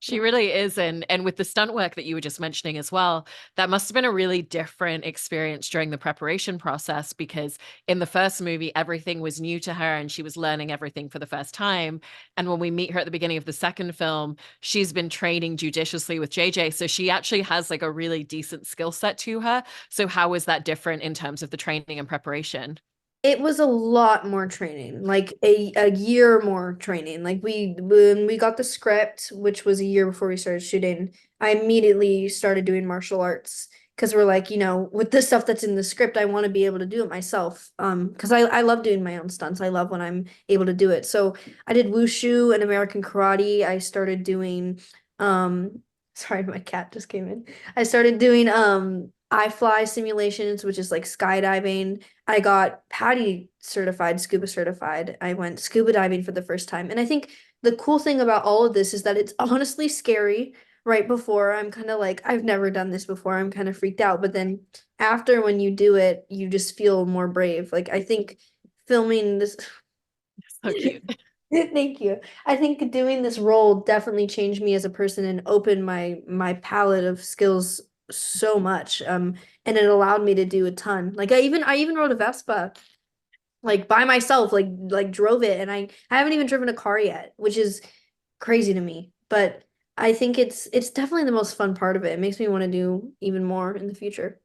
She really is. And with the stunt work that you were just mentioning as well, that must have been a really different experience during the preparation process because in the first movie, everything was new to her and she was learning everything for the first time. And when we meet her at the beginning of the second film, she's been training judiciously with JJ. So she actually has like a really decent skill set to her. So how was that different in terms of the training and preparation? It was a lot more training, like a year more training. Like when we got the script, which was a year before we started shooting, I immediately started doing martial arts because we're like, with the stuff that's in the script, I want to be able to do it myself. Because I love doing my own stunts. I love when I'm able to do it. So I did wushu and American karate. I started doing sorry, my cat just came in. I started doing I fly simulations, which is like skydiving. I got PADI certified, scuba certified. I went scuba diving for the first time. And I think the cool thing about all of this is that it's honestly scary right before. I'm kind of like, I've never done this before. I'm kind of freaked out. But then after, when you do it, you just feel more brave. Like, I think filming this. So cute. Thank you. I think doing this role definitely changed me as a person and opened my palette of skills so much. And it allowed me to do a ton. Like I even rode a Vespa like by myself, like drove it, and I haven't even driven a car yet, which is crazy to me. But I think it's definitely the most fun part of it. It makes me want to do even more in the future.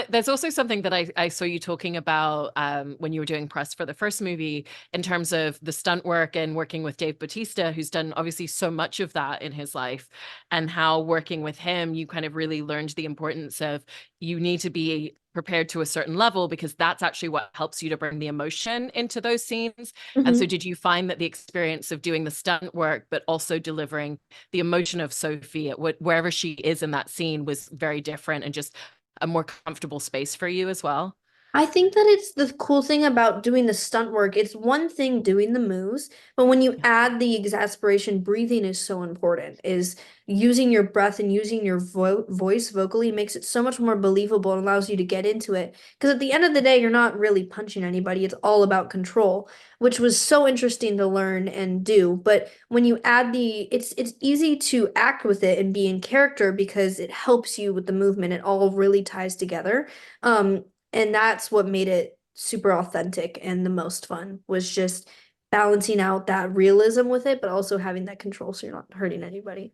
There's also something that I saw you talking about when you were doing press for the first movie in terms of the stunt work and working with Dave Bautista, who's done obviously so much of that in his life, and how working with him, you kind of really learned the importance of you need to be prepared to a certain level because that's actually what helps you to bring the emotion into those scenes. And so, Mhm. did you find that the experience of doing the stunt work, but also delivering the emotion of Sophie at wherever she is in that scene was very different and just a more comfortable space for you as well? I think that it's the cool thing about doing the stunt work. It's one thing doing the moves, but when you Yeah. add the exasperation, breathing is so important. Is using your breath and using your voice vocally makes it so much more believable and allows you to get into it. Because at the end of the day, you're not really punching anybody. It's all about control, which was so interesting to learn and do. But when you add it's easy to act with it and be in character because it helps you with the movement. It all really ties together. And that's what made it super authentic and the most fun was just balancing out that realism with it, but also having that control so you're not hurting anybody.